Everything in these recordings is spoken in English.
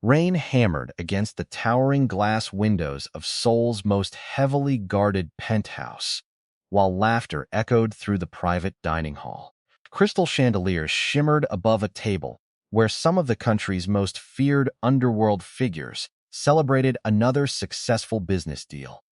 Rain hammered against the towering glass windows of Seoul's most heavily guarded penthouse, while laughter echoed through the private dining hall. Crystal chandeliers shimmered above a table where some of the country's most feared underworld figures celebrated another successful business deal.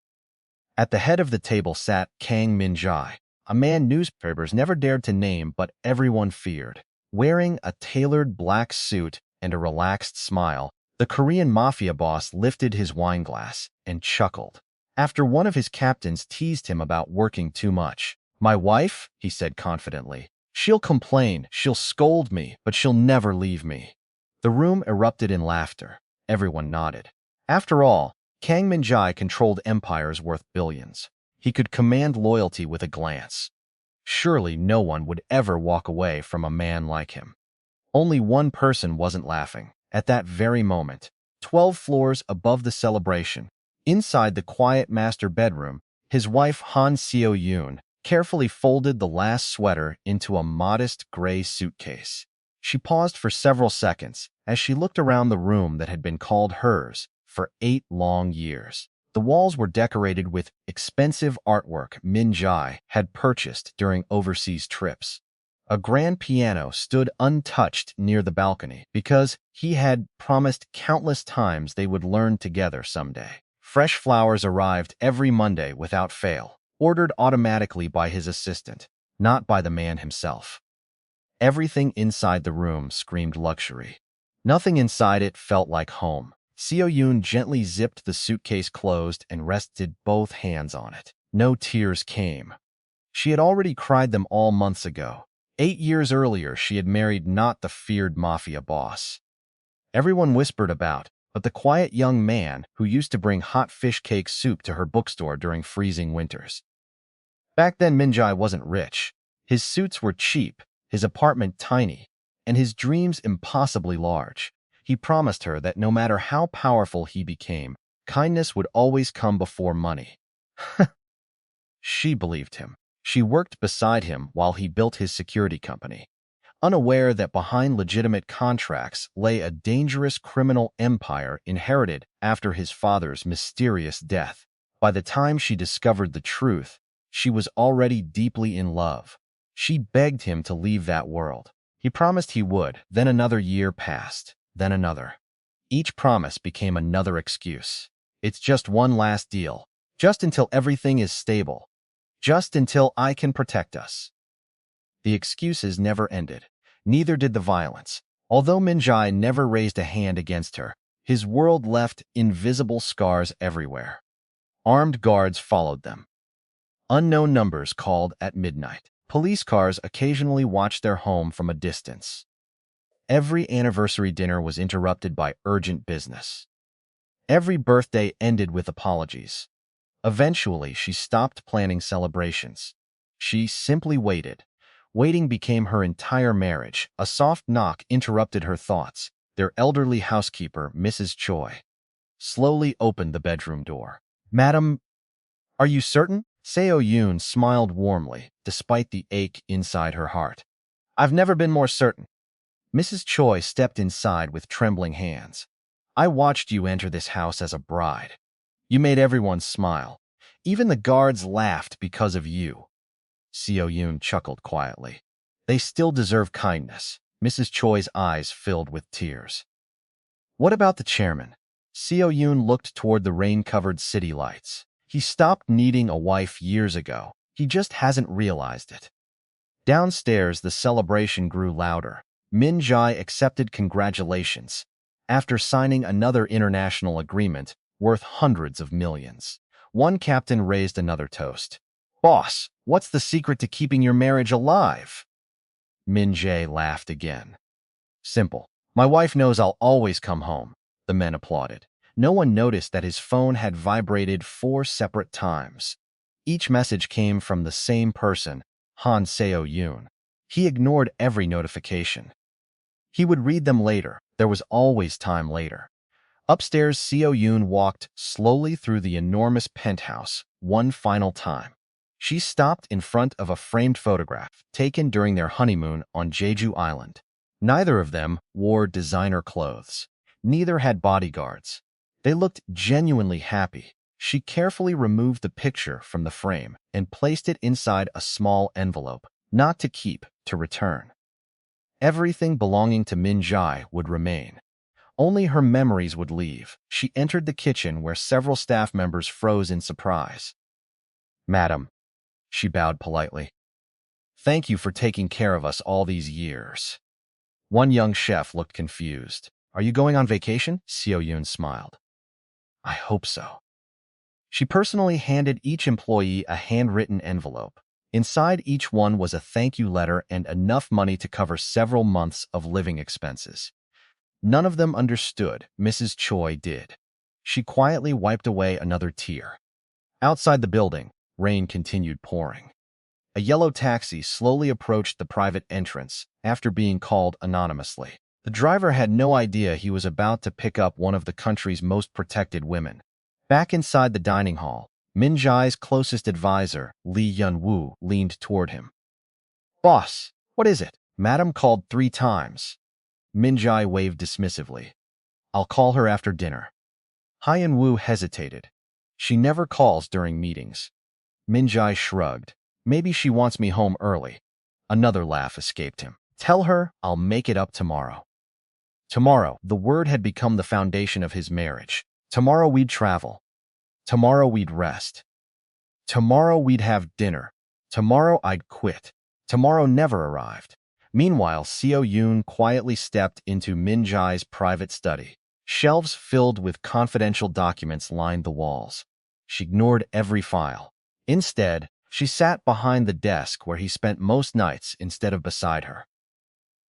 At the head of the table sat Kang Min-jae, a man newspapers never dared to name but everyone feared. Wearing a tailored black suit and a relaxed smile, the Korean Mafia boss lifted his wineglass and chuckled. After one of his captains teased him about working too much, "My wife," he said confidently, "she'll complain, she'll scold me, but she'll never leave me." The room erupted in laughter. Everyone nodded. After all, Kang Min-jae controlled empires worth billions. He could command loyalty with a glance. Surely no one would ever walk away from a man like him. Only one person wasn't laughing. At that very moment, 12 floors above the celebration, inside the quiet master bedroom, his wife Han Seo-yoon carefully folded the last sweater into a modest gray suitcase. She paused for several seconds as she looked around the room that had been called hers for 8 long years. The walls were decorated with expensive artwork Min-jae had purchased during overseas trips. A grand piano stood untouched near the balcony because he had promised countless times they would learn together someday. Fresh flowers arrived every Monday without fail, ordered automatically by his assistant, not by the man himself. Everything inside the room screamed luxury. Nothing inside it felt like home. Seo-yoon gently zipped the suitcase closed and rested both hands on it. No tears came. She had already cried them all months ago. 8 years earlier, she had married not the feared mafia boss everyone whispered about, but the quiet young man who used to bring hot fish cake soup to her bookstore during freezing winters. Back then, Min-jae wasn't rich. His suits were cheap, his apartment tiny, and his dreams impossibly large. He promised her that no matter how powerful he became, kindness would always come before money. She believed him. She worked beside him while he built his security company, unaware that behind legitimate contracts lay a dangerous criminal empire inherited after his father's mysterious death. By the time she discovered the truth, she was already deeply in love. She begged him to leave that world. He promised he would. Then another year passed, then another. Each promise became another excuse. It's just one last deal, just until everything is stable, just until I can protect us. The excuses never ended. Neither did the violence. Although Min-jae never raised a hand against her, his world left invisible scars everywhere. Armed guards followed them. Unknown numbers called at midnight. Police cars occasionally watched their home from a distance. Every anniversary dinner was interrupted by urgent business. Every birthday ended with apologies. Eventually, she stopped planning celebrations. She simply waited. Waiting became her entire marriage. A soft knock interrupted her thoughts. Their elderly housekeeper, Mrs. Choi, slowly opened the bedroom door. "Madam, are you certain?" Seo-yoon smiled warmly, despite the ache inside her heart. "I've never been more certain." Mrs. Choi stepped inside with trembling hands. "I watched you enter this house as a bride. You made everyone smile. Even the guards laughed because of you." Seo-yoon chuckled quietly. "They still deserve kindness." Mrs. Choi's eyes filled with tears. "What about the chairman?" Seo-yoon looked toward the rain-covered city lights. "He stopped needing a wife years ago. He just hasn't realized it." Downstairs, the celebration grew louder. Min-jae accepted congratulations after signing another international agreement worth hundreds of millions. One captain raised another toast. "Boss, what's the secret to keeping your marriage alive?" Min-jae laughed again. "Simple. My wife knows I'll always come home." The men applauded. No one noticed that his phone had vibrated 4 separate times. Each message came from the same person, Han Seo-yoon. He ignored every notification. He would read them later. There was always time later. Upstairs, Seo-yoon walked slowly through the enormous penthouse one final time. She stopped in front of a framed photograph taken during their honeymoon on Jeju Island. Neither of them wore designer clothes. Neither had bodyguards. They looked genuinely happy. She carefully removed the picture from the frame and placed it inside a small envelope, not to keep, to return. Everything belonging to Min-jae would remain. Only her memories would leave. She entered the kitchen where several staff members froze in surprise. "Madam," she bowed politely. "Thank you for taking care of us all these years." One young chef looked confused. "Are you going on vacation?" Seo-yoon smiled. "I hope so." She personally handed each employee a handwritten envelope. Inside each one was a thank you letter and enough money to cover several months of living expenses. None of them understood. Mrs. Choi did. She quietly wiped away another tear. Outside the building, rain continued pouring. A yellow taxi slowly approached the private entrance after being called anonymously. The driver had no idea he was about to pick up one of the country's most protected women. Back inside the dining hall, Min-jae's closest advisor, Lee Yun-woo, leaned toward him. "Boss, what is it?" Madam called 3 times. Min-jae waved dismissively. "I'll call her after dinner." Hyun-woo hesitated. "She never calls during meetings." Min-jae shrugged. "Maybe she wants me home early." Another laugh escaped him. "Tell her I'll make it up tomorrow." Tomorrow, the word had become the foundation of his marriage. Tomorrow we'd travel. Tomorrow we'd rest. Tomorrow we'd have dinner. Tomorrow I'd quit. Tomorrow never arrived. Meanwhile, Seo-yoon quietly stepped into Min-jae's private study. Shelves filled with confidential documents lined the walls. She ignored every file. Instead, she sat behind the desk where he spent most nights instead of beside her.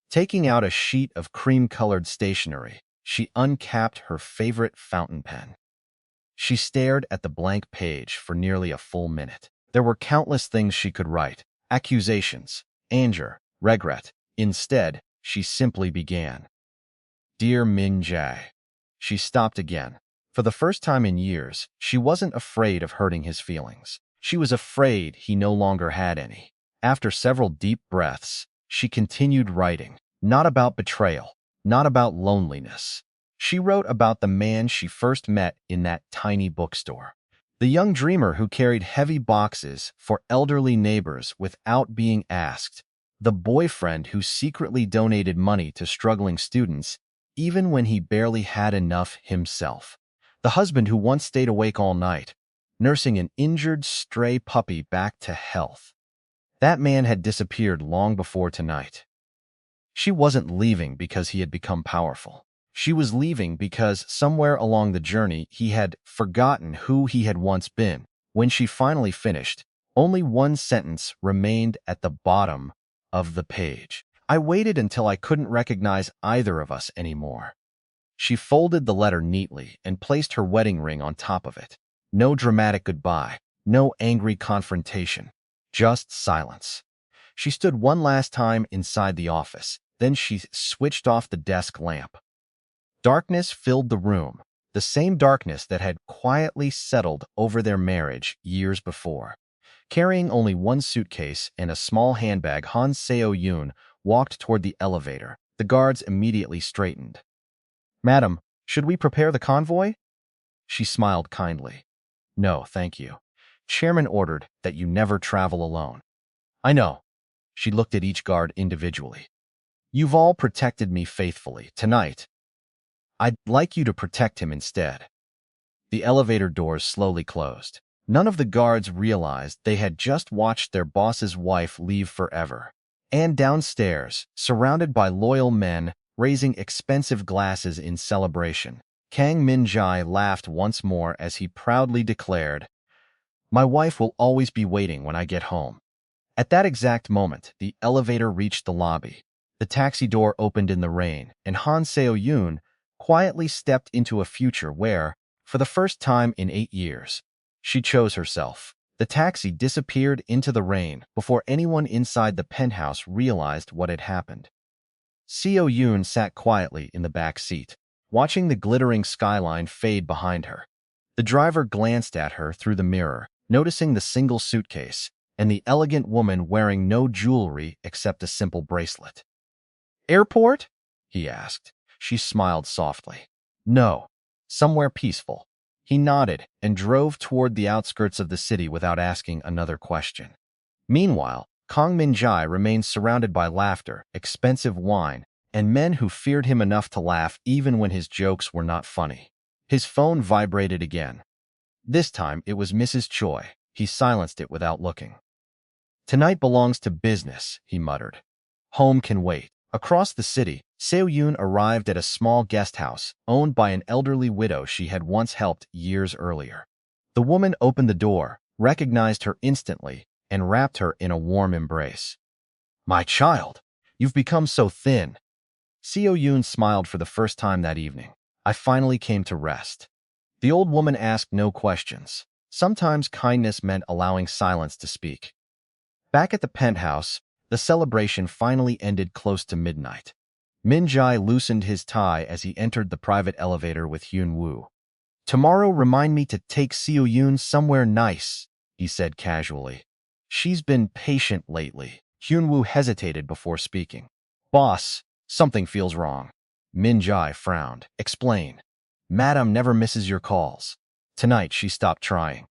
Taking out a sheet of cream-colored stationery, she uncapped her favorite fountain pen. She stared at the blank page for nearly a full minute. There were countless things she could write: accusations, anger, regret. Instead, she simply began. "Dear Min-jae." She stopped again. For the first time in years, she wasn't afraid of hurting his feelings. She was afraid he no longer had any. After several deep breaths, she continued writing. Not about betrayal, not about loneliness. She wrote about the man she first met in that tiny bookstore. The young dreamer who carried heavy boxes for elderly neighbors without being asked. The boyfriend who secretly donated money to struggling students, even when he barely had enough himself. The husband who once stayed awake all night, nursing an injured stray puppy back to health. That man had disappeared long before tonight. She wasn't leaving because he had become powerful. She was leaving because somewhere along the journey he had forgotten who he had once been. When she finally finished, only one sentence remained at the bottom of the page. "I waited until I couldn't recognize either of us anymore." She folded the letter neatly and placed her wedding ring on top of it. No dramatic goodbye, no angry confrontation, just silence. She stood one last time inside the office, then she switched off the desk lamp. Darkness filled the room, the same darkness that had quietly settled over their marriage years before. Carrying only one suitcase and a small handbag, Han Seo-yoon walked toward the elevator. The guards immediately straightened. "Madam, should we prepare the convoy?" She smiled kindly. "No, thank you. Chairman ordered that you never travel alone." "I know." She looked at each guard individually. "You've all protected me faithfully. Tonight, I'd like you to protect him instead." The elevator doors slowly closed. None of the guards realized they had just watched their boss's wife leave forever. And downstairs, surrounded by loyal men, raising expensive glasses in celebration, Kang Min-jae laughed once more as he proudly declared, "My wife will always be waiting when I get home." At that exact moment, the elevator reached the lobby. The taxi door opened in the rain, and Han Seo-yoon quietly stepped into a future where, for the first time in 8 years, she chose herself. The taxi disappeared into the rain before anyone inside the penthouse realized what had happened. Seo-yoon sat quietly in the back seat, watching the glittering skyline fade behind her. The driver glanced at her through the mirror, noticing the single suitcase and the elegant woman wearing no jewelry except a simple bracelet. "Airport?" he asked. She smiled softly. No, somewhere peaceful. He nodded and drove toward the outskirts of the city without asking another question. Meanwhile, Kang Min-jae remained surrounded by laughter, expensive wine, and men who feared him enough to laugh even when his jokes were not funny. His phone vibrated again. This time it was Mrs. Choi. He silenced it without looking. "Tonight belongs to business," he muttered. "Home can wait." Across the city, Seo-yoon arrived at a small guest house owned by an elderly widow she had once helped years earlier. The woman opened the door, recognized her instantly, and wrapped her in a warm embrace. "My child, you've become so thin." Seo-yoon smiled for the first time that evening. "I finally came to rest." The old woman asked no questions. Sometimes kindness meant allowing silence to speak. Back at the penthouse, the celebration finally ended close to midnight. Min-jae loosened his tie as he entered the private elevator with Hyun-woo. "Tomorrow remind me to take Seo-yoon somewhere nice," he said casually. "She's been patient lately." Hyun-woo hesitated before speaking. "Boss, something feels wrong." Min-jae frowned. "Explain." "Madam never misses your calls." Tonight she stopped trying.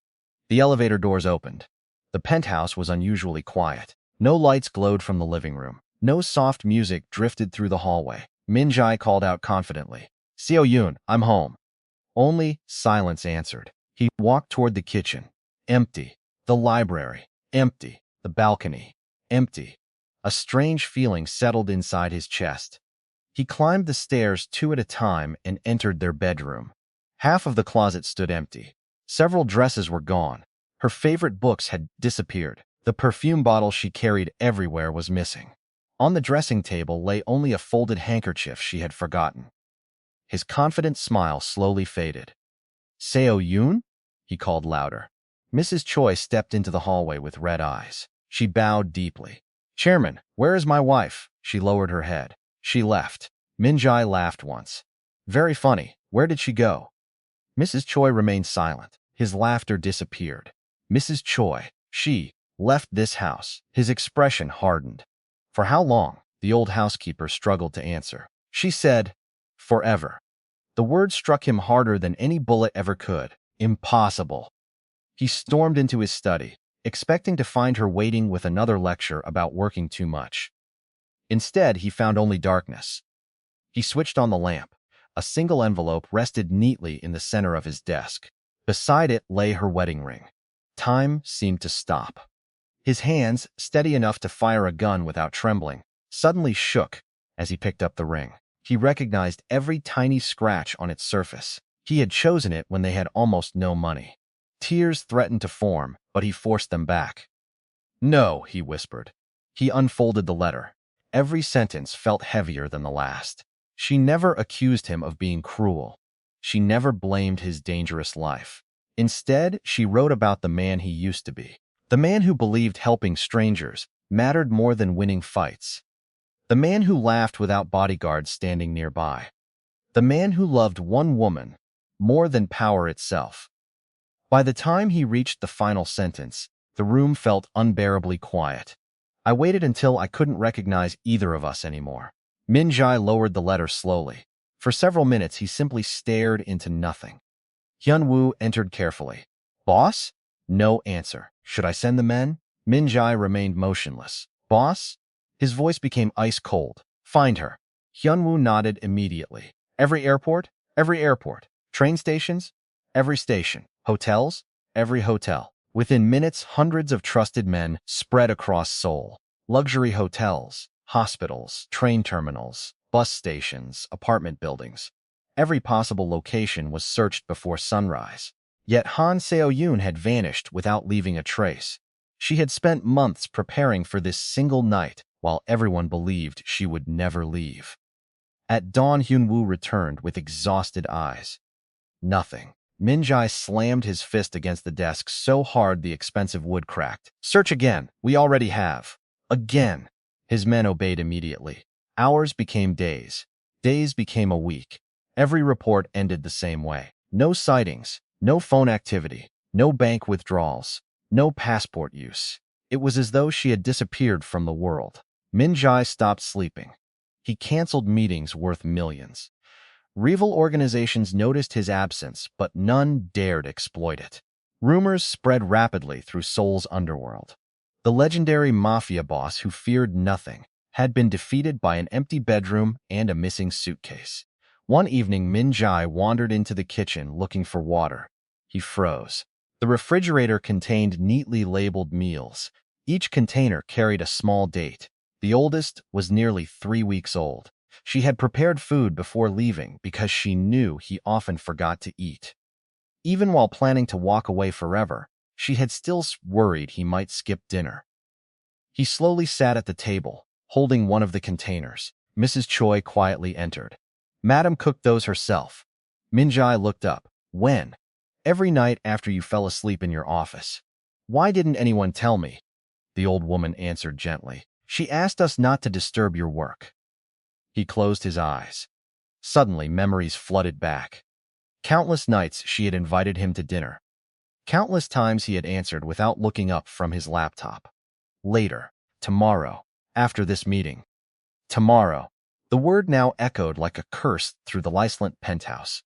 The elevator doors opened. The penthouse was unusually quiet. No lights glowed from the living room. No soft music drifted through the hallway. Min-jae called out confidently, "Seo-yoon, I'm home." Only silence answered. He walked toward the kitchen. Empty. The library. Empty. The balcony. Empty. A strange feeling settled inside his chest. He climbed the stairs 2 at a time and entered their bedroom. Half of the closet stood empty. Several dresses were gone. Her favorite books had disappeared. The perfume bottle she carried everywhere was missing. On the dressing table lay only a folded handkerchief she had forgotten. His confident smile slowly faded. "Seo-yoon?" he called louder. Mrs. Choi stepped into the hallway with red eyes. She bowed deeply. "Chairman, where is my wife?" She lowered her head. "She left." Min-jae laughed once. "Very funny. Where did she go?" Mrs. Choi remained silent. His laughter disappeared. "Mrs. Choi, she left this house." His expression hardened. "For how long?" The old housekeeper struggled to answer. She said, "Forever." The word struck him harder than any bullet ever could. Impossible. He stormed into his study, expecting to find her waiting with another lecture about working too much. Instead, he found only darkness. He switched on the lamp. A single envelope rested neatly in the center of his desk. Beside it lay her wedding ring. Time seemed to stop. His hands, steady enough to fire a gun without trembling, suddenly shook as he picked up the ring. He recognized every tiny scratch on its surface. He had chosen it when they had almost no money. Tears threatened to form, but he forced them back. "No," he whispered. He unfolded the letter. Every sentence felt heavier than the last. She never accused him of being cruel. She never blamed his dangerous life. Instead, she wrote about the man he used to be. The man who believed helping strangers mattered more than winning fights. The man who laughed without bodyguards standing nearby. The man who loved one woman more than power itself. By the time he reached the final sentence, the room felt unbearably quiet. "I waited until I couldn't recognize either of us anymore." Min-jae lowered the letter slowly. For several minutes, he simply stared into nothing. Hyun-woo entered carefully. "Boss?" No answer. "Should I send the men?" Min-jae remained motionless. "Boss?" His voice became ice cold. "Find her." Hyun-woo nodded immediately. "Every airport?" "Every airport." "Train stations?" "Every station." "Hotels?" "Every hotel." Within minutes, hundreds of trusted men spread across Seoul. Luxury hotels, hospitals, train terminals, bus stations, apartment buildings. Every possible location was searched before sunrise. Yet Han Seo-yoon had vanished without leaving a trace. She had spent months preparing for this single night, while everyone believed she would never leave. At dawn, Hyun-woo returned with exhausted eyes. Nothing. Min-jae slammed his fist against the desk so hard the expensive wood cracked. "Search again. We already have." Again. His men obeyed immediately. Hours became days. Days became a week. Every report ended the same way. No sightings, no phone activity, no bank withdrawals, no passport use. It was as though she had disappeared from the world. Min-jae stopped sleeping. He canceled meetings worth millions. Rival organizations noticed his absence, but none dared exploit it. Rumors spread rapidly through Seoul's underworld. The legendary Mafia boss who feared nothing had been defeated by an empty bedroom and a missing suitcase. One evening, Min-jae wandered into the kitchen looking for water. He froze. The refrigerator contained neatly labeled meals. Each container carried a small date. The oldest was nearly 3 weeks old. She had prepared food before leaving because she knew he often forgot to eat. Even while planning to walk away forever, she had still worried he might skip dinner. He slowly sat at the table, holding one of the containers. Mrs. Choi quietly entered. "Madam cooked those herself." Min-jae looked up. "When?" "Every night after you fell asleep in your office." "Why didn't anyone tell me?" The old woman answered gently. "She asked us not to disturb your work." He closed his eyes. Suddenly, memories flooded back. Countless nights she had invited him to dinner. Countless times he had answered without looking up from his laptop. Later, tomorrow, after this meeting. Tomorrow. The word now echoed like a curse through the Empty Penthouse.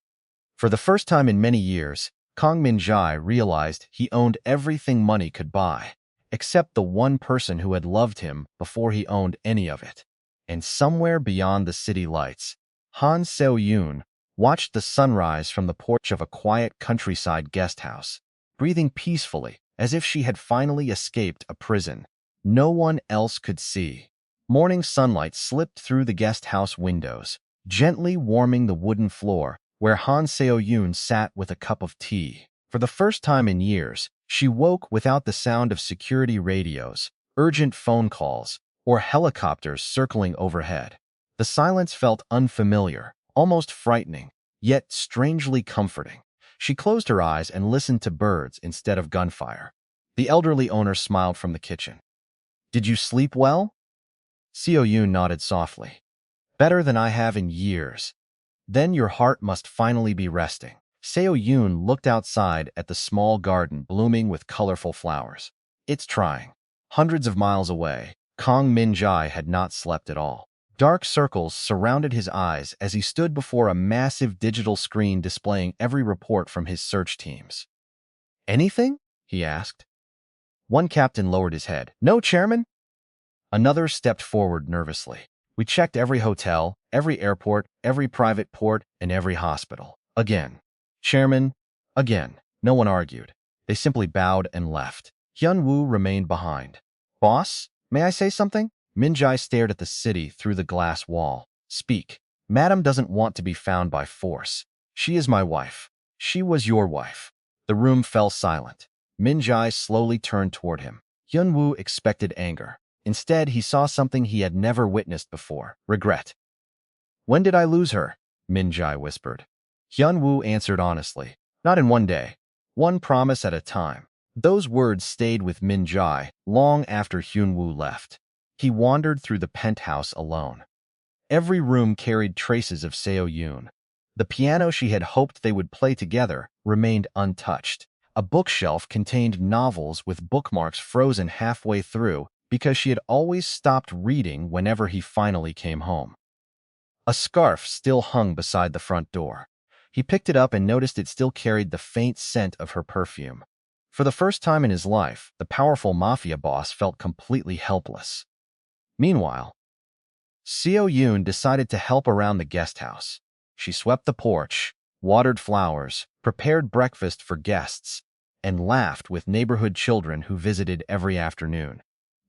For the first time in many years, Kang Min-jae realized he owned everything money could buy, except the one person who had loved him before he owned any of it. And somewhere beyond the city lights, Han Seo-yoon watched the sunrise from the porch of a quiet countryside guest house, breathing peacefully as if she had finally escaped a prison no one else could see. Morning sunlight slipped through the guest house windows, gently warming the wooden floor where Han Seo-yoon sat with a cup of tea. For the first time in years, she woke without the sound of security radios, urgent phone calls, or helicopters circling overhead. The silence felt unfamiliar, almost frightening, yet strangely comforting. She closed her eyes and listened to birds instead of gunfire. The elderly owner smiled from the kitchen. "Did you sleep well?" Seo-yoon nodded softly. "Better than I have in years." "Then your heart must finally be resting." Seo-yoon looked outside at the small garden blooming with colorful flowers. "It's trying." Hundreds of miles away, Kang Min-jae had not slept at all. Dark circles surrounded his eyes as he stood before a massive digital screen displaying every report from his search teams. "Anything?" he asked. One captain lowered his head. "No, Chairman." Another stepped forward nervously. "We checked every hotel, every airport, every private port, and every hospital. Again." "Chairman." Again. No one argued. They simply bowed and left. Hyun-woo remained behind. "Boss, may I say something?" Min-jae stared at the city through the glass wall. "Speak." "Madam doesn't want to be found by force. She is my wife. She was your wife." The room fell silent. Min-jae slowly turned toward him. Hyun-woo expected anger. Instead, he saw something he had never witnessed before: regret. "When did I lose her?" Min-jae whispered. Hyun-woo answered honestly. "Not in one day. One promise at a time." Those words stayed with Min-jae long after Hyun-woo left. He wandered through the penthouse alone. Every room carried traces of Seo-yoon. The piano she had hoped they would play together remained untouched. A bookshelf contained novels with bookmarks frozen halfway through because she had always stopped reading whenever he finally came home. A scarf still hung beside the front door. He picked it up and noticed it still carried the faint scent of her perfume. For the first time in his life, the powerful mafia boss felt completely helpless. Meanwhile, Seo-yoon decided to help around the guest house. She swept the porch, watered flowers, prepared breakfast for guests, and laughed with neighborhood children who visited every afternoon.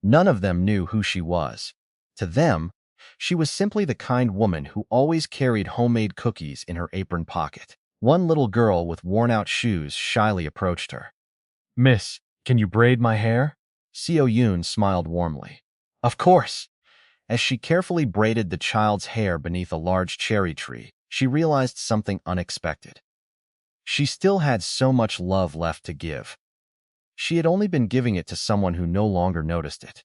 None of them knew who she was. To them, she was simply the kind woman who always carried homemade cookies in her apron pocket. One little girl with worn-out shoes shyly approached her. "Miss, can you braid my hair?" Seo-yoon smiled warmly. "Of course." As she carefully braided the child's hair beneath a large cherry tree, she realized something unexpected. She still had so much love left to give. She had only been giving it to someone who no longer noticed it.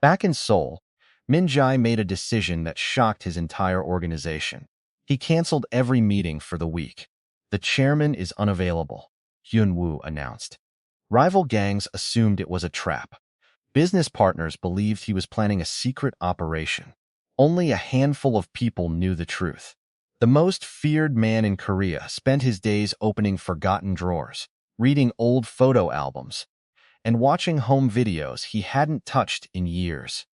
Back in Seoul, Min-jae made a decision that shocked his entire organization. He canceled every meeting for the week. "The chairman is unavailable," Hyun-woo announced. Rival gangs assumed it was a trap. Business partners believed he was planning a secret operation. Only a handful of people knew the truth. The most feared man in Korea spent his days opening forgotten drawers, reading old photo albums, and watching home videos he hadn't touched in years.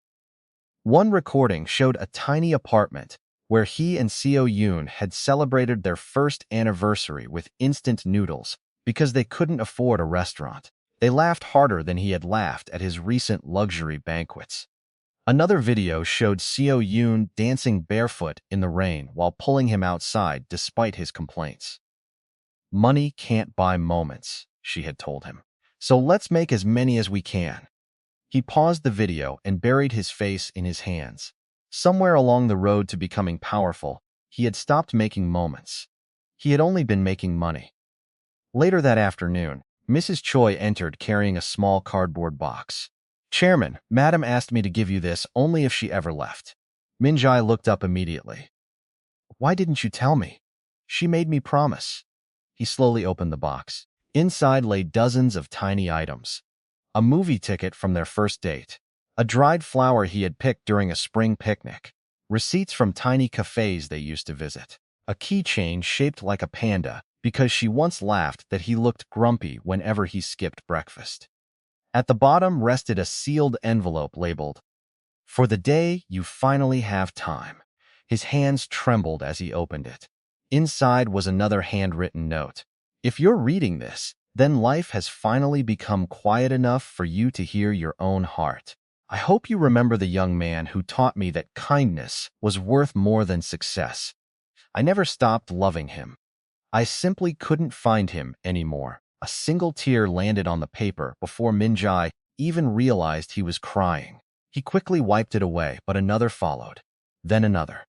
One recording showed a tiny apartment where he and Seo Yoon had celebrated their first anniversary with instant noodles because they couldn't afford a restaurant. They laughed harder than he had laughed at his recent luxury banquets. Another video showed Seo Yoon dancing barefoot in the rain while pulling him outside despite his complaints. "Money can't buy moments," she had told him. "So let's make as many as we can." He paused the video and buried his face in his hands. Somewhere along the road to becoming powerful, he had stopped making moments. He had only been making money. Later that afternoon, Mrs. Choi entered carrying a small cardboard box. "Chairman, Madam asked me to give you this only if she ever left." Min-jae looked up immediately. "Why didn't you tell me?" "She made me promise." He slowly opened the box. Inside lay dozens of tiny items. A movie ticket from their first date, a dried flower he had picked during a spring picnic, receipts from tiny cafes they used to visit, a keychain shaped like a panda because she once laughed that he looked grumpy whenever he skipped breakfast. At the bottom rested a sealed envelope labeled, "For the day you finally have time." His hands trembled as he opened it. Inside was another handwritten note. "If you're reading this, then life has finally become quiet enough for you to hear your own heart. I hope you remember the young man who taught me that kindness was worth more than success. I never stopped loving him. I simply couldn't find him anymore." A single tear landed on the paper before Min-jae even realized he was crying. He quickly wiped it away, but another followed. Then another.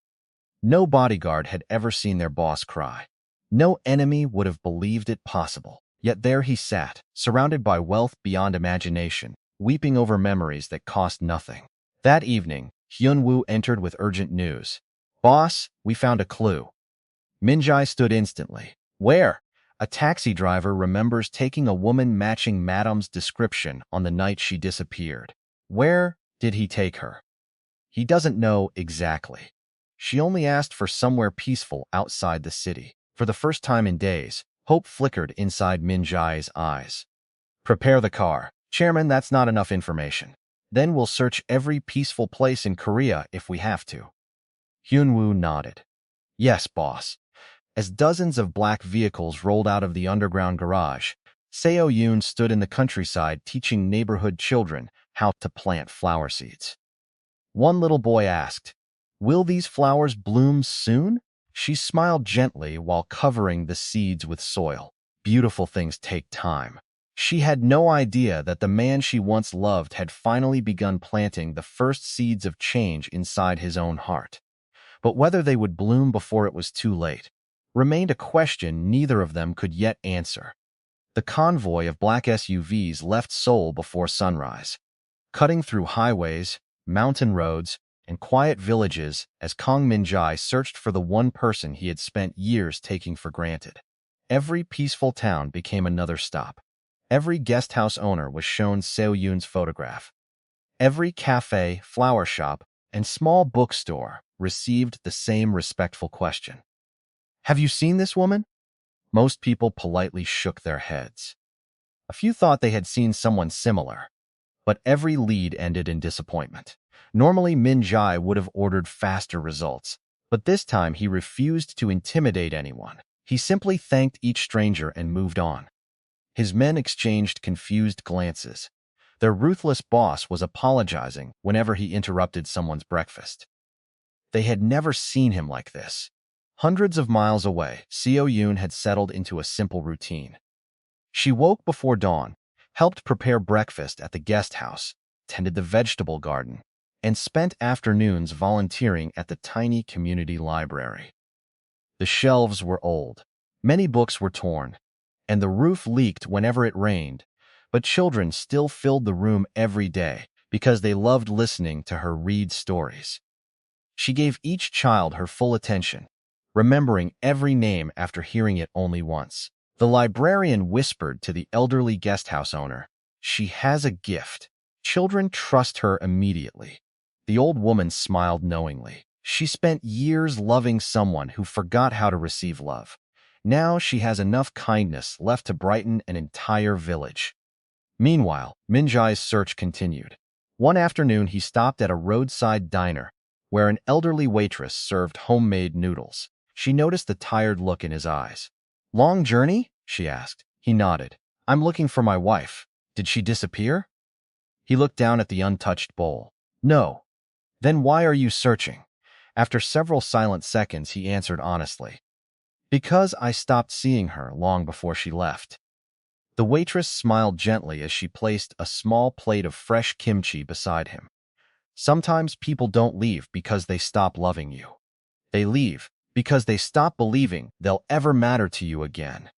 No bodyguard had ever seen their boss cry. No enemy would have believed it possible. Yet there he sat, surrounded by wealth beyond imagination, weeping over memories that cost nothing. That evening, Hyun-woo entered with urgent news. "Boss, we found a clue." Min-jae stood instantly. "Where?" "A taxi driver remembers taking a woman matching Madam's description on the night she disappeared." "Where did he take her?" "He doesn't know exactly. She only asked for somewhere peaceful outside the city." For the first time in days, hope flickered inside Min-jae's eyes. "Prepare the car." "Chairman, that's not enough information." "Then we'll search every peaceful place in Korea if we have to." Hyun-woo nodded. "Yes, boss." As dozens of black vehicles rolled out of the underground garage, Seo Yoon stood in the countryside teaching neighborhood children how to plant flower seeds. One little boy asked, "Will these flowers bloom soon?" She smiled gently while covering the seeds with soil. Beautiful things take time. She had no idea that the man she once loved had finally begun planting the first seeds of change inside his own heart. But whether they would bloom before it was too late remained a question neither of them could yet answer. The convoy of black SUVs left Seoul before sunrise, cutting through highways, mountain roads, and quiet villages as Kang Min-jae searched for the one person he had spent years taking for granted. Every peaceful town became another stop. Every guest house owner was shown Seo Yoon's photograph. Every cafe, flower shop, and small bookstore received the same respectful question. "Have you seen this woman?" Most people politely shook their heads. A few thought they had seen someone similar, but every lead ended in disappointment. Normally, Min-jae would have ordered faster results, but this time he refused to intimidate anyone. He simply thanked each stranger and moved on. His men exchanged confused glances. Their ruthless boss was apologizing whenever he interrupted someone's breakfast. They had never seen him like this. Hundreds of miles away, Seo Yoon had settled into a simple routine. She woke before dawn, helped prepare breakfast at the guest house, tended the vegetable garden, and spent afternoons volunteering at the tiny community library. The shelves were old, many books were torn, and the roof leaked whenever it rained, but children still filled the room every day because they loved listening to her read stories. She gave each child her full attention, remembering every name after hearing it only once. The librarian whispered to the elderly guest house owner, "She has a gift." Children trust her immediately. The old woman smiled knowingly. She spent years loving someone who forgot how to receive love. Now she has enough kindness left to brighten an entire village. Meanwhile, Min-jae's search continued. One afternoon, he stopped at a roadside diner where an elderly waitress served homemade noodles. She noticed the tired look in his eyes. "Long journey?" she asked. He nodded. "I'm looking for my wife. Did she disappear?" He looked down at the untouched bowl. "No." "Then why are you searching?" After several silent seconds, he answered honestly. "Because I stopped seeing her long before she left." The waitress smiled gently as she placed a small plate of fresh kimchi beside him. "Sometimes people don't leave because they stop loving you. They leave because they stop believing they'll ever matter to you again."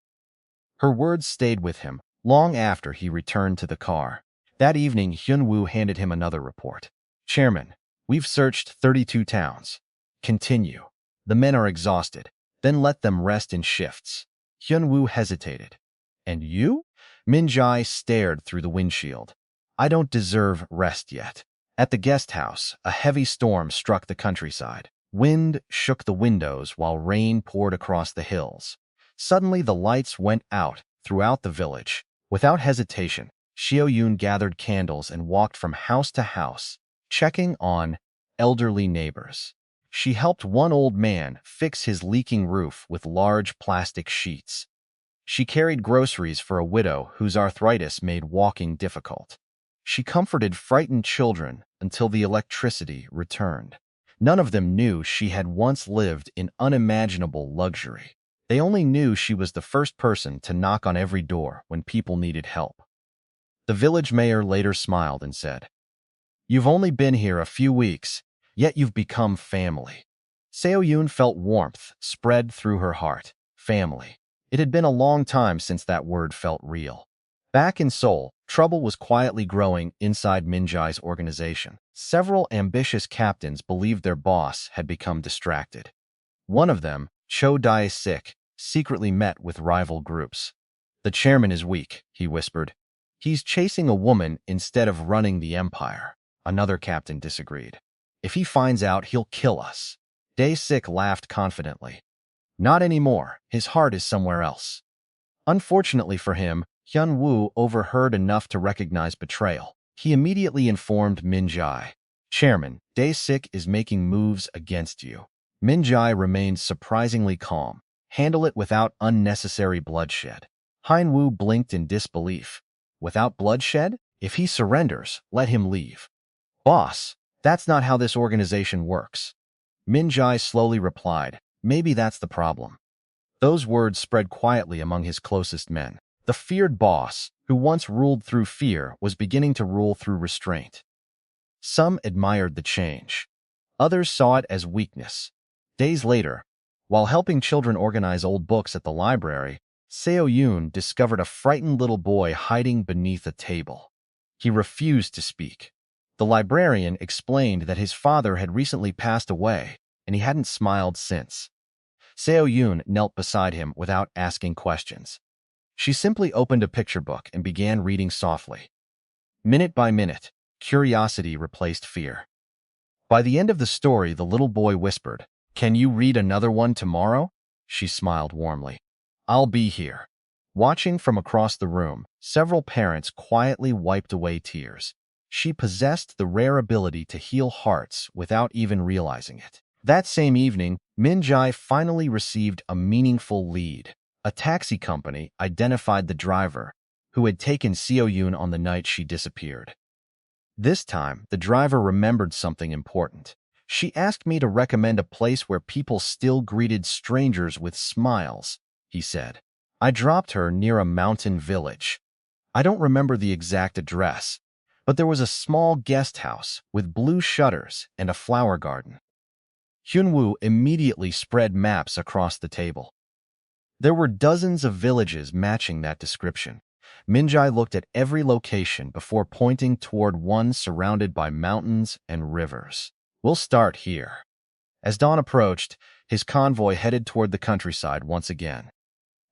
Her words stayed with him long after he returned to the car. That evening, Hyun-woo handed him another report. "Chairman, we've searched 32 towns. Continue. The men are exhausted. Then let them rest in shifts." Hyun-woo hesitated. "And you?" Min-jae stared through the windshield. "I don't deserve rest yet." At the guest house, a heavy storm struck the countryside. Wind shook the windows while rain poured across the hills. Suddenly, the lights went out throughout the village. Without hesitation, Seo-yoon gathered candles and walked from house to house, checking on elderly neighbors. She helped one old man fix his leaking roof with large plastic sheets. She carried groceries for a widow whose arthritis made walking difficult. She comforted frightened children until the electricity returned. None of them knew she had once lived in unimaginable luxury. They only knew she was the first person to knock on every door when people needed help. The village mayor later smiled and said, "You've only been here a few weeks, yet you've become family." Seo-yoon felt warmth spread through her heart. Family. It had been a long time since that word felt real. Back in Seoul, trouble was quietly growing inside Min-jae's organization. Several ambitious captains believed their boss had become distracted. One of them, Cho Dae-sik, secretly met with rival groups. "The chairman is weak," he whispered. "He's chasing a woman instead of running the empire." Another captain disagreed. "If he finds out, he'll kill us." Dae-sik laughed confidently. "Not anymore. His heart is somewhere else." Unfortunately for him, Hyun-woo overheard enough to recognize betrayal. He immediately informed Min-jae. "Chairman, Dae-sik is making moves against you." Min-jae remained surprisingly calm. "Handle it without unnecessary bloodshed." Hyun-woo blinked in disbelief. "Without bloodshed? If he surrenders, let him leave." "Boss, that's not how this organization works." Min-jae slowly replied, "Maybe that's the problem." Those words spread quietly among his closest men. The feared boss, who once ruled through fear, was beginning to rule through restraint. Some admired the change. Others saw it as weakness. Days later, while helping children organize old books at the library, Seo-yoon discovered a frightened little boy hiding beneath a table. He refused to speak. The librarian explained that his father had recently passed away, and he hadn't smiled since. Seo-yoon knelt beside him without asking questions. She simply opened a picture book and began reading softly. Minute by minute, curiosity replaced fear. By the end of the story, the little boy whispered, "Can you read another one tomorrow?" She smiled warmly. "I'll be here." Watching from across the room, several parents quietly wiped away tears. She possessed the rare ability to heal hearts without even realizing it. That same evening, Min-jae finally received a meaningful lead. A taxi company identified the driver who had taken Seo-yoon on the night she disappeared. This time, the driver remembered something important. "She asked me to recommend a place where people still greeted strangers with smiles," he said. "I dropped her near a mountain village. I don't remember the exact address, but there was a small guest house with blue shutters and a flower garden." Hyun-woo immediately spread maps across the table. There were dozens of villages matching that description. Min-jae looked at every location before pointing toward one surrounded by mountains and rivers. "We'll start here." As dawn approached, his convoy headed toward the countryside once again.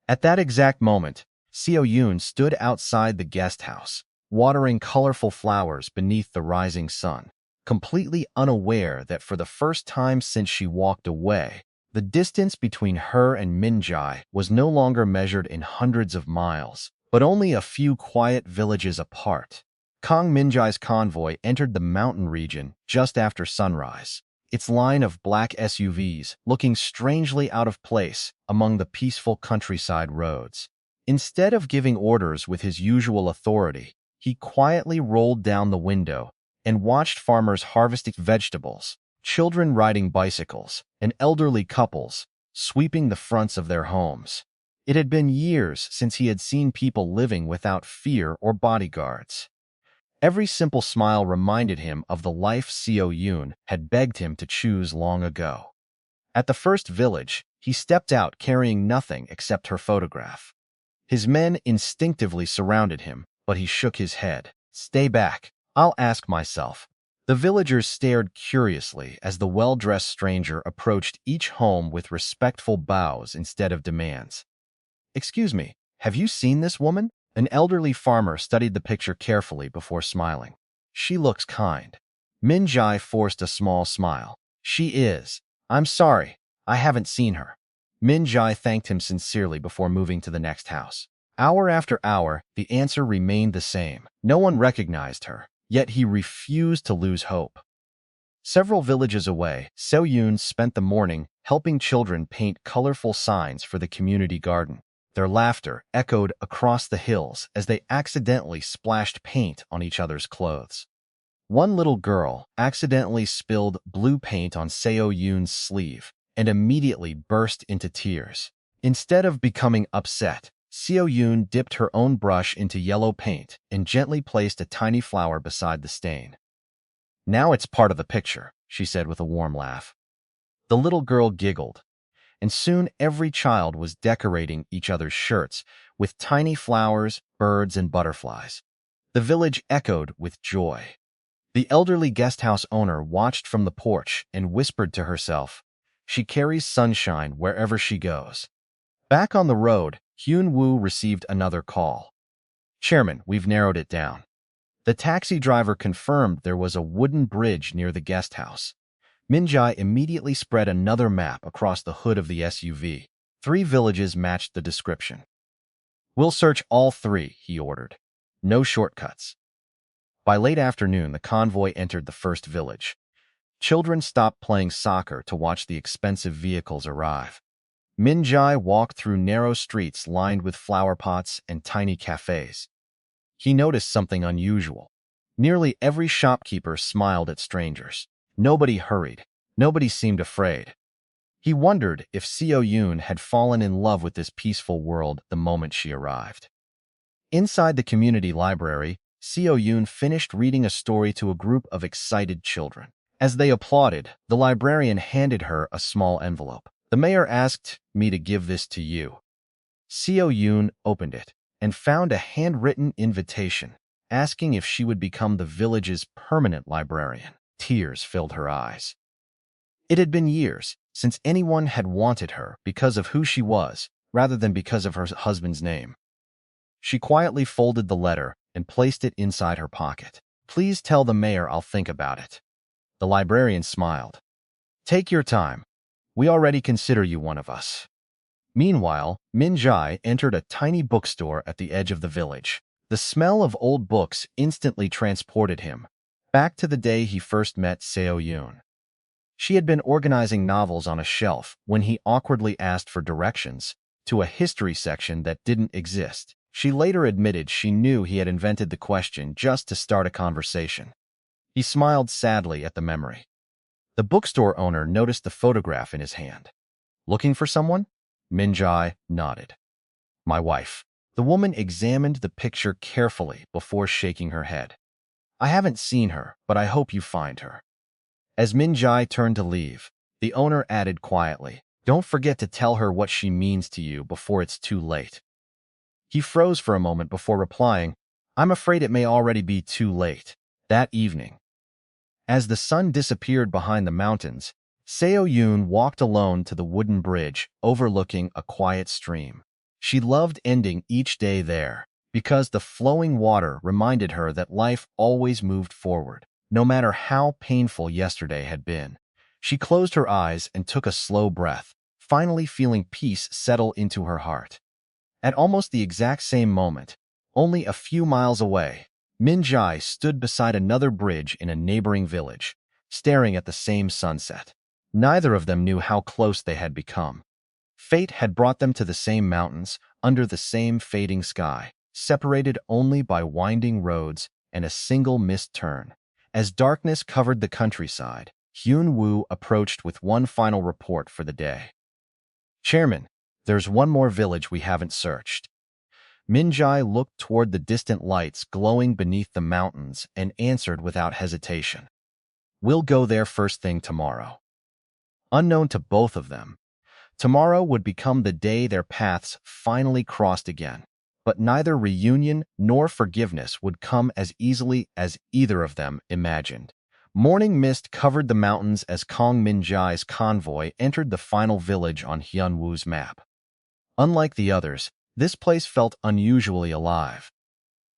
At that exact moment, Seo-yoon stood outside the guest house, watering colorful flowers beneath the rising sun. completely unaware that for the first time since she walked away, the distance between her and Min-jae was no longer measured in hundreds of miles, but only a few quiet villages apart. Kang Min-jae's convoy entered the mountain region just after sunrise, its line of black SUVs looking strangely out of place among the peaceful countryside roads. Instead of giving orders with his usual authority, he quietly rolled down the window and watched farmers harvesting vegetables, children riding bicycles, and elderly couples sweeping the fronts of their homes. It had been years since he had seen people living without fear or bodyguards. Every simple smile reminded him of the life Seo Yoon had begged him to choose long ago. At the first village, he stepped out carrying nothing except her photograph. His men instinctively surrounded him, but he shook his head. "Stay back. I'll ask myself." The villagers stared curiously as the well-dressed stranger approached each home with respectful bows instead of demands. "Excuse me, have you seen this woman?" An elderly farmer studied the picture carefully before smiling. "She looks kind." Min-jae forced a small smile. "She is. I'm sorry, I haven't seen her." Min-jae thanked him sincerely before moving to the next house. Hour after hour, the answer remained the same. No one recognized her, yet he refused to lose hope. Several villages away, Seo Yoon spent the morning helping children paint colorful signs for the community garden. Their laughter echoed across the hills as they accidentally splashed paint on each other's clothes. One little girl accidentally spilled blue paint on Seo Yoon's sleeve and immediately burst into tears. Instead of becoming upset, Seo Yoon dipped her own brush into yellow paint and gently placed a tiny flower beside the stain. "Now it's part of the picture," she said with a warm laugh. The little girl giggled, and soon every child was decorating each other's shirts with tiny flowers, birds, and butterflies. The village echoed with joy. The elderly guesthouse owner watched from the porch and whispered to herself, "She carries sunshine wherever she goes." Back on the road, Hyun-woo received another call. "Chairman, we've narrowed it down." The taxi driver confirmed there was a wooden bridge near the guest house. Min-jae immediately spread another map across the hood of the SUV. 3 villages matched the description. "We'll search all 3, he ordered. "No shortcuts." By late afternoon, the convoy entered the first village. Children stopped playing soccer to watch the expensive vehicles arrive. Min-jae walked through narrow streets lined with flower pots and tiny cafes. He noticed something unusual. Nearly every shopkeeper smiled at strangers. Nobody hurried. Nobody seemed afraid. He wondered if Seo Yoon had fallen in love with this peaceful world the moment she arrived. Inside the community library, Seo Yoon finished reading a story to a group of excited children. As they applauded, the librarian handed her a small envelope. "The mayor asked me to give this to you." Seo Yoon opened it and found a handwritten invitation asking if she would become the village's permanent librarian. Tears filled her eyes. It had been years since anyone had wanted her because of who she was rather than because of her husband's name. She quietly folded the letter and placed it inside her pocket. "Please tell the mayor I'll think about it." The librarian smiled. "Take your time. We already consider you one of us." Meanwhile, Min-jae entered a tiny bookstore at the edge of the village. The smell of old books instantly transported him back to the day he first met Seo Yoon. She had been organizing novels on a shelf when he awkwardly asked for directions to a history section that didn't exist. She later admitted she knew he had invented the question just to start a conversation. He smiled sadly at the memory. The bookstore owner noticed the photograph in his hand. "Looking for someone?" Min-jae nodded. "My wife." The woman examined the picture carefully before shaking her head. "I haven't seen her, but I hope you find her." As Min-jae turned to leave, the owner added quietly, "Don't forget to tell her what she means to you before it's too late." He froze for a moment before replying, "I'm afraid it may already be too late." That evening, as the sun disappeared behind the mountains, Seo Yoon walked alone to the wooden bridge overlooking a quiet stream. She loved ending each day there because the flowing water reminded her that life always moved forward. no matter how painful yesterday had been. She closed her eyes and took a slow breath, finally feeling peace settle into her heart. At almost the exact same moment, only a few miles away, Min-jae stood beside another bridge in a neighboring village, staring at the same sunset. Neither of them knew how close they had become. Fate had brought them to the same mountains, under the same fading sky, separated only by winding roads and a single missed turn. As darkness covered the countryside, Hyun-woo approached with one final report for the day. "Chairman, there's one more village we haven't searched." Min-jae looked toward the distant lights glowing beneath the mountains and answered without hesitation. "We'll go there first thing tomorrow." Unknown to both of them, tomorrow would become the day their paths finally crossed again. But neither reunion nor forgiveness would come as easily as either of them imagined. Morning mist covered the mountains as Kang Min-jae's convoy entered the final village on Hyun-woo's map. Unlike the others, this place felt unusually alive.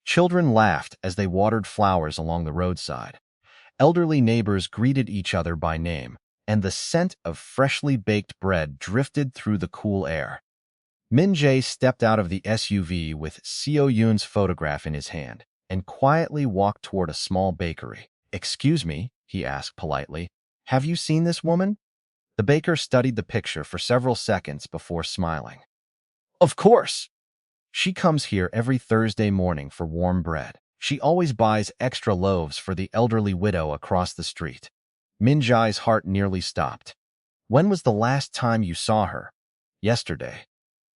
Children laughed as they watered flowers along the roadside. Elderly neighbors greeted each other by name, and the scent of freshly baked bread drifted through the cool air. Min-jae stepped out of the SUV with Seo-yoon's photograph in his hand and quietly walked toward a small bakery. "Excuse me," he asked politely, "have you seen this woman?" The baker studied the picture for several seconds before smiling. "Of course. She comes here every Thursday morning for warm bread. She always buys extra loaves for the elderly widow across the street." Min-jae's heart nearly stopped. "When was the last time you saw her?" "Yesterday."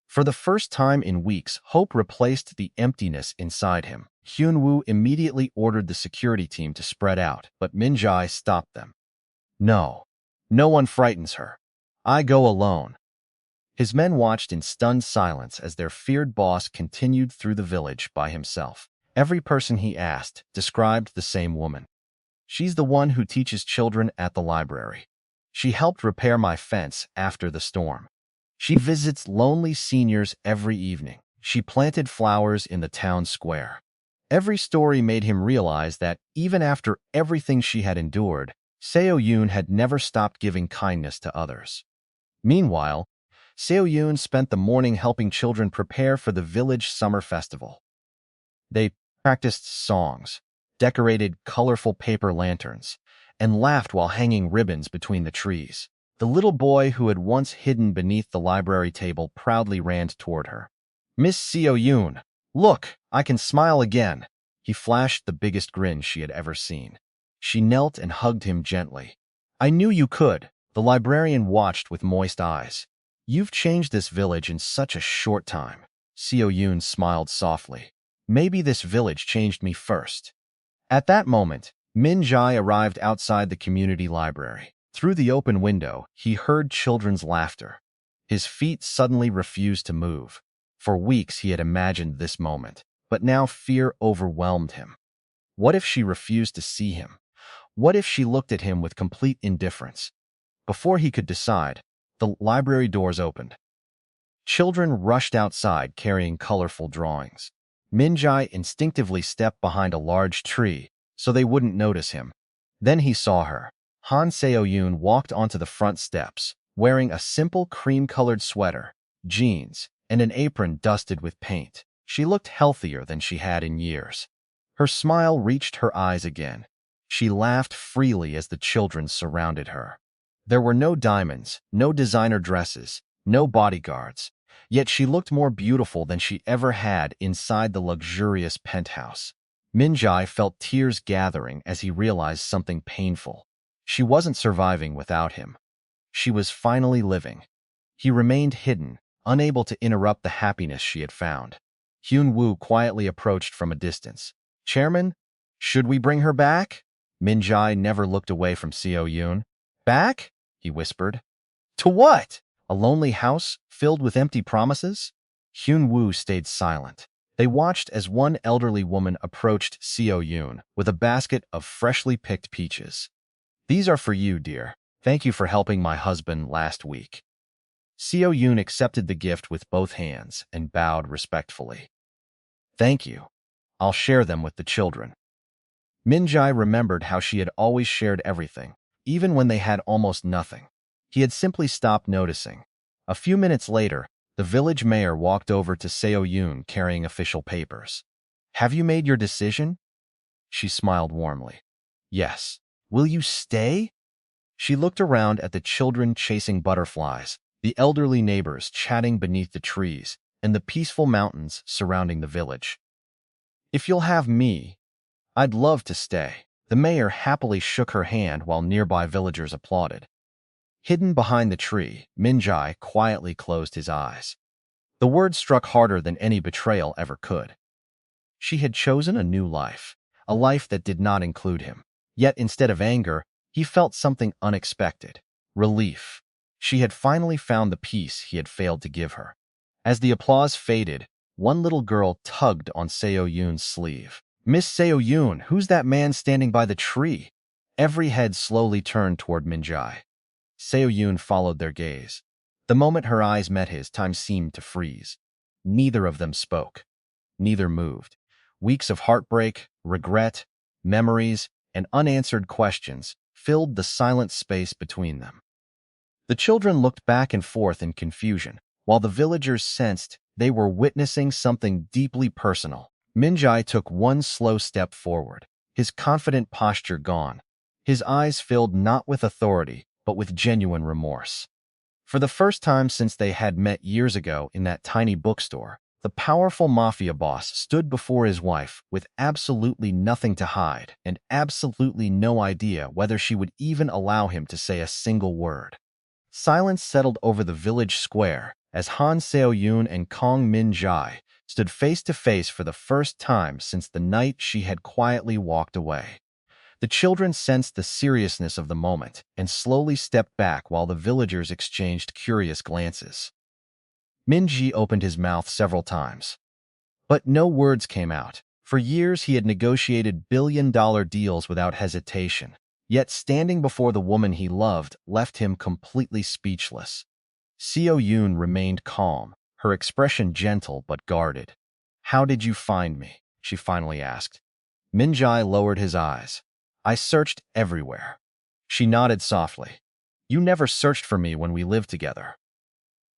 For the first time in weeks, hope replaced the emptiness inside him. Hyun-woo immediately ordered the security team to spread out, but Min-jae stopped them. "No. No one frightens her. I go alone." His men watched in stunned silence as their feared boss continued through the village by himself. Every person he asked described the same woman. "She's the one who teaches children at the library. She helped repair my fence after the storm. She visits lonely seniors every evening. She planted flowers in the town square." Every story made him realize that, even after everything she had endured, Seo-yoon had never stopped giving kindness to others. Meanwhile, Seo-yoon spent the morning helping children prepare for the village summer festival. They practiced songs, decorated colorful paper lanterns, and laughed while hanging ribbons between the trees. The little boy who had once hidden beneath the library table proudly ran toward her. "Miss Seo-yoon, look, I can smile again." He flashed the biggest grin she had ever seen. She knelt and hugged him gently. "I knew you could." The librarian watched with moist eyes. "You've changed this village in such a short time." Seo-yoon smiled softly. "Maybe this village changed me first." At that moment, Min-jae arrived outside the community library. Through the open window, he heard children's laughter. His feet suddenly refused to move. For weeks he had imagined this moment, but now fear overwhelmed him. What if she refused to see him? What if she looked at him with complete indifference? Before he could decide, the library doors opened. Children rushed outside carrying colorful drawings. Min-jae instinctively stepped behind a large tree so they wouldn't notice him. Then he saw her. Han Seo-yoon walked onto the front steps, wearing a simple cream-colored sweater, jeans, and an apron dusted with paint. She looked healthier than she had in years. Her smile reached her eyes again. She laughed freely as the children surrounded her. There were no diamonds, no designer dresses, no bodyguards, yet she looked more beautiful than she ever had inside the luxurious penthouse. Min-jae felt tears gathering as he realized something painful. She wasn't surviving without him. She was finally living. He remained hidden, unable to interrupt the happiness she had found. Hyun-woo quietly approached from a distance. "Chairman, should we bring her back?" Min-jae never looked away from Seo-yoon. "Back?" he whispered. "To what? A lonely house filled with empty promises?" Hyun-woo stayed silent. They watched as one elderly woman approached Seo-yoon with a basket of freshly picked peaches. "These are for you, dear. Thank you for helping my husband last week." Seo-yoon accepted the gift with both hands and bowed respectfully. "Thank you. I'll share them with the children." Min-jae remembered how she had always shared everything, even when they had almost nothing. He had simply stopped noticing. A few minutes later, the village mayor walked over to Seo-yoon carrying official papers. "Have you made your decision?" She smiled warmly. "Yes." "Will you stay?" She looked around at the children chasing butterflies, the elderly neighbors chatting beneath the trees, and the peaceful mountains surrounding the village. "If you'll have me, I'd love to stay." The mayor happily shook her hand while nearby villagers applauded. Hidden behind the tree, Min-jae quietly closed his eyes. The words struck harder than any betrayal ever could. She had chosen a new life, a life that did not include him. Yet instead of anger, he felt something unexpected: relief. She had finally found the peace he had failed to give her. As the applause faded, one little girl tugged on Seo-yoon's sleeve. "Miss Seo-yoon, who's that man standing by the tree?" Every head slowly turned toward Min-jae. Seo-yoon followed their gaze. The moment her eyes met his, time seemed to freeze. Neither of them spoke. Neither moved. Weeks of heartbreak, regret, memories, and unanswered questions filled the silent space between them. The children looked back and forth in confusion, while the villagers sensed they were witnessing something deeply personal. Min-jae took one slow step forward, his confident posture gone. His eyes filled not with authority, but with genuine remorse. For the first time since they had met years ago in that tiny bookstore, the powerful Mafia boss stood before his wife with absolutely nothing to hide and absolutely no idea whether she would even allow him to say a single word. Silence settled over the village square as Han Seo-yoon and Kang Min-jae stood face to face for the first time since the night she had quietly walked away. The children sensed the seriousness of the moment and slowly stepped back while the villagers exchanged curious glances. Min-jae opened his mouth several times, but no words came out. For years he had negotiated billion-dollar deals without hesitation, yet standing before the woman he loved left him completely speechless. Seo-yoon remained calm, her expression gentle but guarded. "How did you find me?" she finally asked. Min-jae lowered his eyes. "I searched everywhere." She nodded softly. "You never searched for me when we lived together."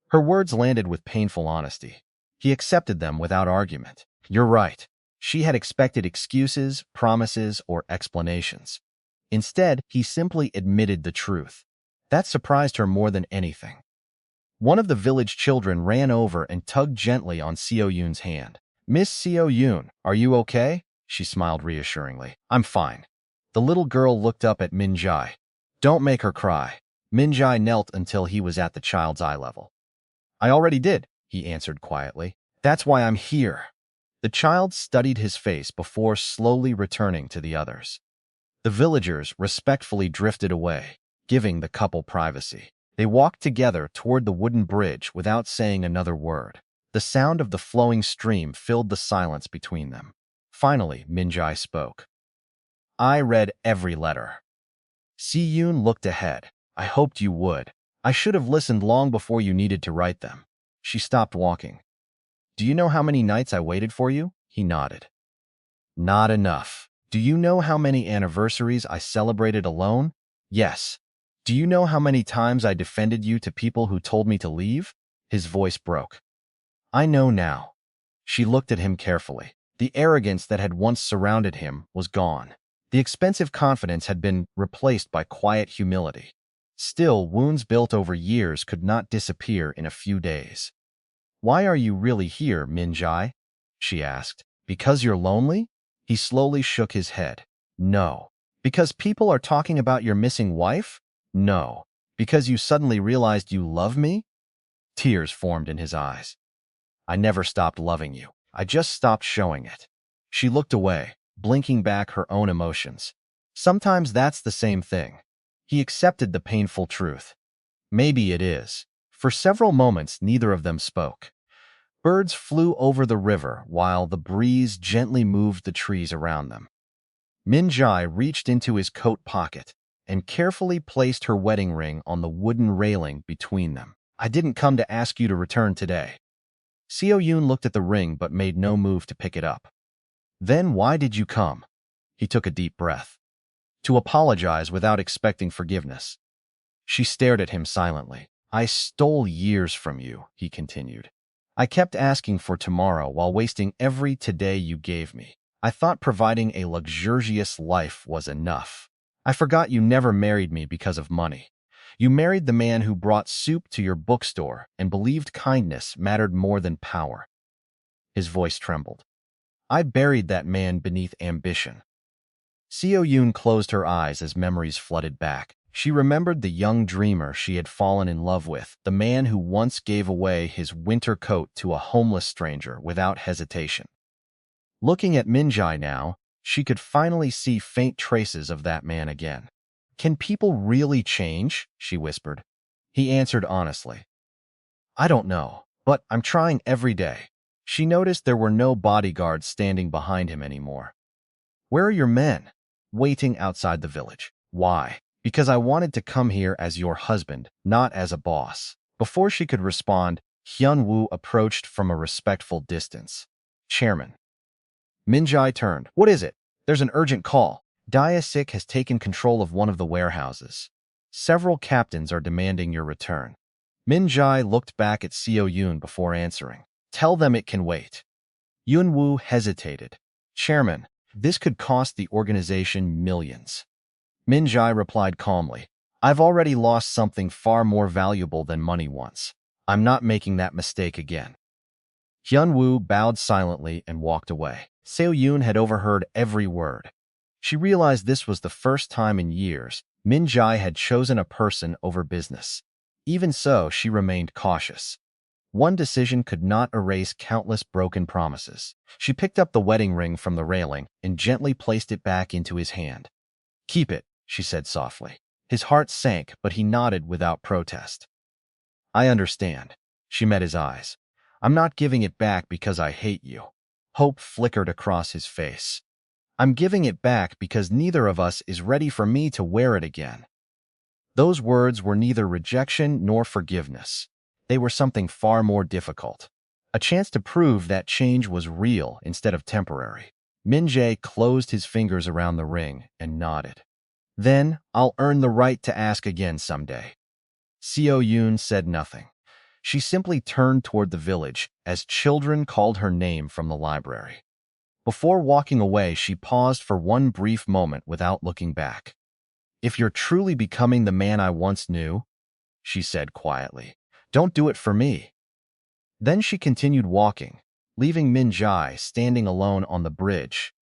Her words landed with painful honesty. He accepted them without argument. You're right. She had expected excuses, promises, or explanations. Instead, he simply admitted the truth. That surprised her more than anything. One of the village children ran over and tugged gently on Seo-yoon's hand. "Miss Seo-yoon, are you okay?" She smiled reassuringly. "I'm fine." The little girl looked up at Min-jae. "Don't make her cry." Min-jae knelt until he was at the child's eye level. "I already did," he answered quietly. "That's why I'm here." The child studied his face before slowly returning to the others. The villagers respectfully drifted away, giving the couple privacy. They walked together toward the wooden bridge without saying another word. The sound of the flowing stream filled the silence between them. Finally, Min-jae spoke. "I read every letter." Si-yoon looked ahead. "I hoped you would. I should have listened long before you needed to write them." She stopped walking. "Do you know how many nights I waited for you?" He nodded. "Not enough." "Do you know how many anniversaries I celebrated alone?" "Yes." "Do you know how many times I defended you to people who told me to leave?" His voice broke. "I know now." She looked at him carefully. The arrogance that had once surrounded him was gone. The expensive confidence had been replaced by quiet humility. Still, wounds built over years could not disappear in a few days. "Why are you really here, Min-jae?" she asked. "Because you're lonely?" He slowly shook his head. "No." "Because people are talking about your missing wife?" "No." "Because you suddenly realized you love me?" Tears formed in his eyes. "I never stopped loving you. I just stopped showing it." She looked away, blinking back her own emotions. "Sometimes that's the same thing." He accepted the painful truth. "Maybe it is." For several moments, neither of them spoke. Birds flew over the river while the breeze gently moved the trees around them. Min-jae reached into his coat pocket and carefully placed her wedding ring on the wooden railing between them. "I didn't come to ask you to return today." Seo-yoon looked at the ring but made no move to pick it up. "Then why did you come?" He took a deep breath. To apologize without expecting forgiveness. She stared at him silently. I stole years from you, he continued. I kept asking for tomorrow while wasting every today you gave me. I thought providing a luxurious life was enough. I forgot you never married me because of money. You married the man who brought soup to your bookstore and believed kindness mattered more than power. His voice trembled. I buried that man beneath ambition. Seo Yoon closed her eyes as memories flooded back. She remembered the young dreamer she had fallen in love with, the man who once gave away his winter coat to a homeless stranger without hesitation. Looking at Min-jae now, she could finally see faint traces of that man again. Can people really change? She whispered. He answered honestly. I don't know, but I'm trying every day. She noticed there were no bodyguards standing behind him anymore. Where are your men? Waiting outside the village. Why? Because I wanted to come here as your husband, not as a boss. Before she could respond, Hyun-woo approached from a respectful distance. Chairman. Min-jae turned. What is it? There's an urgent call. Dae-sik has taken control of one of the warehouses. Several captains are demanding your return. Min-jae looked back at Seo Yoon before answering. Tell them it can wait. Hyun-woo hesitated. Chairman, this could cost the organization millions. Min-jae replied calmly. I've already lost something far more valuable than money once. I'm not making that mistake again. Hyun-woo bowed silently and walked away. Seo Yoon had overheard every word. She realized this was the first time in years Min-jae had chosen a person over business. Even so, she remained cautious. One decision could not erase countless broken promises. She picked up the wedding ring from the railing and gently placed it back into his hand. Keep it, she said softly. His heart sank, but he nodded without protest. I understand. She met his eyes. I'm not giving it back because I hate you. Hope flickered across his face. I'm giving it back because neither of us is ready for me to wear it again. Those words were neither rejection nor forgiveness. They were something far more difficult. A chance to prove that change was real instead of temporary. Min-jae closed his fingers around the ring and nodded. Then, I'll earn the right to ask again someday. Seo Yoon said nothing. She simply turned toward the village as children called her name from the library. Before walking away, she paused for one brief moment without looking back. If you're truly becoming the man I once knew, she said quietly, don't do it for me. Then she continued walking, leaving Min-jae standing alone on the bridge,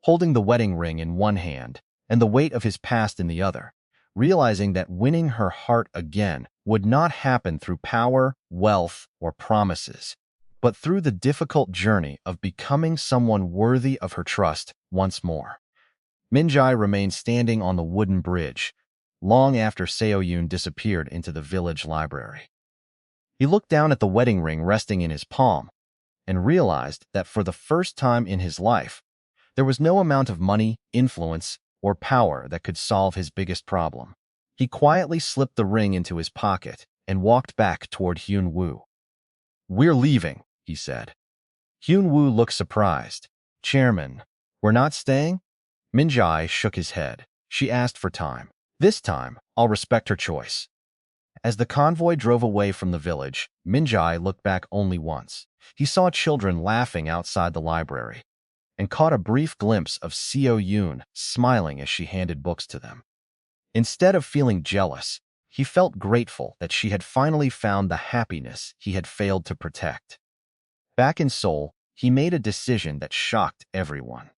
holding the wedding ring in one hand and the weight of his past in the other, realizing that winning her heart again would not happen through power, wealth, or promises, but through the difficult journey of becoming someone worthy of her trust once more. Min-jae remained standing on the wooden bridge, long after Seo Yoon disappeared into the village library. He looked down at the wedding ring resting in his palm and realized that for the first time in his life, there was no amount of money, influence, or power that could solve his biggest problem. He quietly slipped the ring into his pocket and walked back toward Hyun-woo. We're leaving, he said. Hyun-woo looked surprised. Chairman, we're not staying? Min-jae shook his head. She asked for time. This time, I'll respect her choice. As the convoy drove away from the village, Min-jae looked back only once. He saw children laughing outside the library and caught a brief glimpse of Seo Yoon smiling as she handed books to them. Instead of feeling jealous, he felt grateful that she had finally found the happiness he had failed to protect. Back in Seoul, he made a decision that shocked everyone.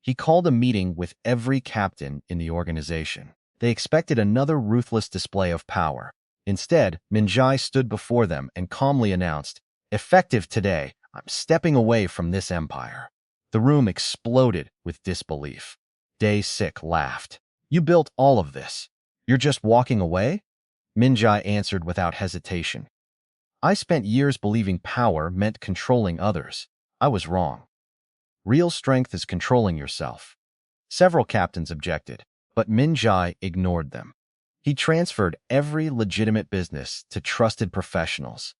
He called a meeting with every captain in the organization. They expected another ruthless display of power. Instead, Min-jae stood before them and calmly announced, effective today, I'm stepping away from this empire. The room exploded with disbelief. Dae-sik laughed. You built all of this. You're just walking away? Min-jae answered without hesitation. I spent years believing power meant controlling others. I was wrong. Real strength is controlling yourself. Several captains objected, but Min-jae ignored them. He transferred every legitimate business to trusted professionals,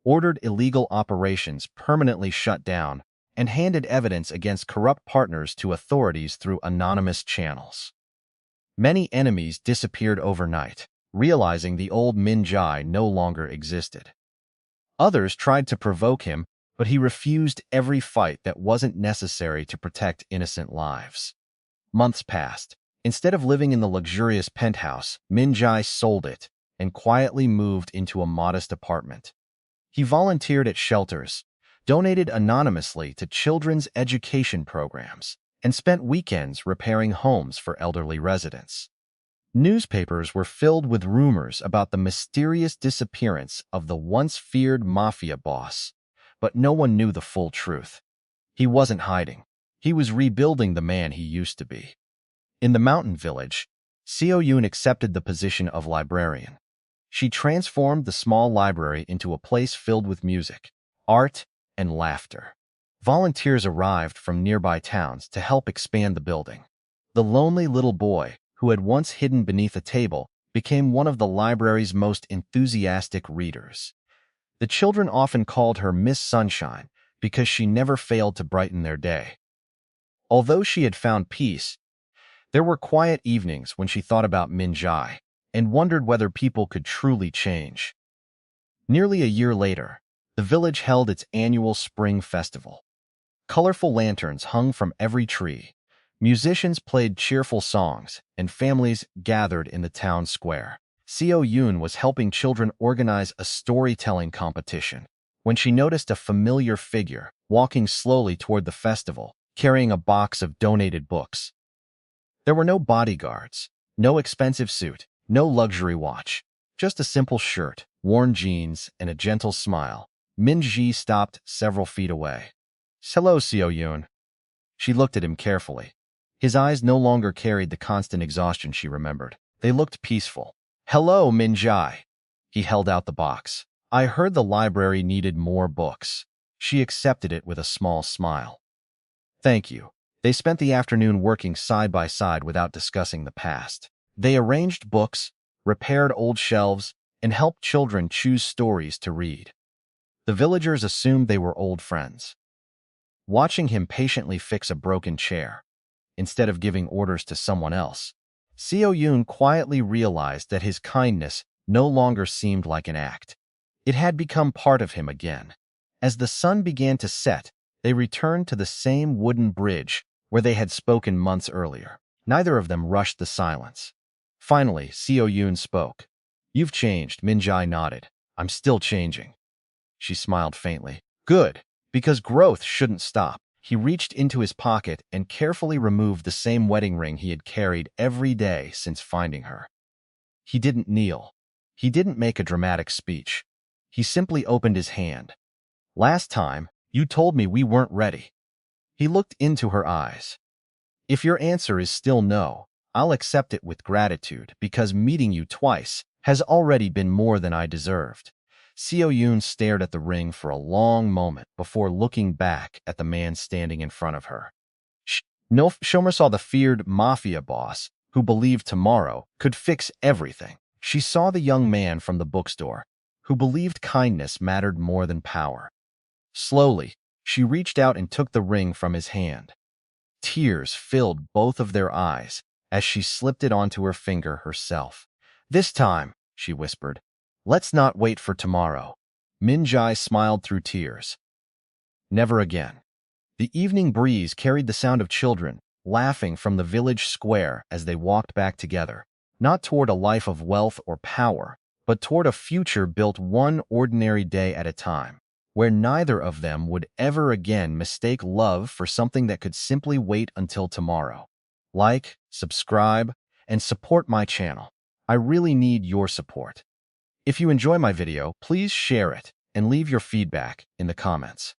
ordered illegal operations permanently shut down, and handed evidence against corrupt partners to authorities through anonymous channels. Many enemies disappeared overnight, realizing the old Min-jae no longer existed. Others tried to provoke him, but he refused every fight that wasn't necessary to protect innocent lives. Months passed. Instead of living in the luxurious penthouse, Min-jae sold it and quietly moved into a modest apartment. He volunteered at shelters, donated anonymously to children's education programs, and spent weekends repairing homes for elderly residents. Newspapers were filled with rumors about the mysterious disappearance of the once feared Mafia boss, but no one knew the full truth. He wasn't hiding. He was rebuilding the man he used to be. In the mountain village, Seo-yoon accepted the position of librarian. She transformed the small library into a place filled with music, art, and laughter. Volunteers arrived from nearby towns to help expand the building. The lonely little boy, who had once hidden beneath a table, became one of the library's most enthusiastic readers. The children often called her Miss Sunshine because she never failed to brighten their day. Although she had found peace, there were quiet evenings when she thought about Min-jae and wondered whether people could truly change. Nearly a year later, the village held its annual spring festival. Colorful lanterns hung from every tree, musicians played cheerful songs, and families gathered in the town square. Seo-yoon was helping children organize a storytelling competition when she noticed a familiar figure walking slowly toward the festival, carrying a box of donated books. There were no bodyguards, no expensive suit, no luxury watch, just a simple shirt, worn jeans, and a gentle smile. Min-jae stopped several feet away. "Hello, Seo-yoon." She looked at him carefully. His eyes no longer carried the constant exhaustion she remembered. They looked peaceful. "Hello, Min-jae." He held out the box. "I heard the library needed more books." She accepted it with a small smile. "Thank you." They spent the afternoon working side by side without discussing the past. They arranged books, repaired old shelves, and helped children choose stories to read. The villagers assumed they were old friends. Watching him patiently fix a broken chair, instead of giving orders to someone else, Seo-yoon quietly realized that his kindness no longer seemed like an act. It had become part of him again. As the sun began to set, they returned to the same wooden bridge where they had spoken months earlier. Neither of them rushed the silence. Finally, Seo-yoon spoke. "You've changed," Min-jae nodded. "I'm still changing." She smiled faintly. "Good, because growth shouldn't stop." He reached into his pocket and carefully removed the same wedding ring he had carried every day since finding her. He didn't kneel. He didn't make a dramatic speech. He simply opened his hand. "Last time, you told me we weren't ready." He looked into her eyes. "If your answer is still no, I'll accept it with gratitude because meeting you twice has already been more than I deserved." Seo-yoon stared at the ring for a long moment before looking back at the man standing in front of her. Shomer saw the feared Mafia boss who believed tomorrow could fix everything. She saw the young man from the bookstore who believed kindness mattered more than power. Slowly, she reached out and took the ring from his hand. Tears filled both of their eyes as she slipped it onto her finger herself. "This time," she whispered, "let's not wait for tomorrow." Min-jae smiled through tears. Never again. The evening breeze carried the sound of children laughing from the village square as they walked back together, not toward a life of wealth or power, but toward a future built one ordinary day at a time, where neither of them would ever again mistake love for something that could simply wait until tomorrow. Like, subscribe, and support my channel. I really need your support. If you enjoy my video, please share it and leave your feedback in the comments.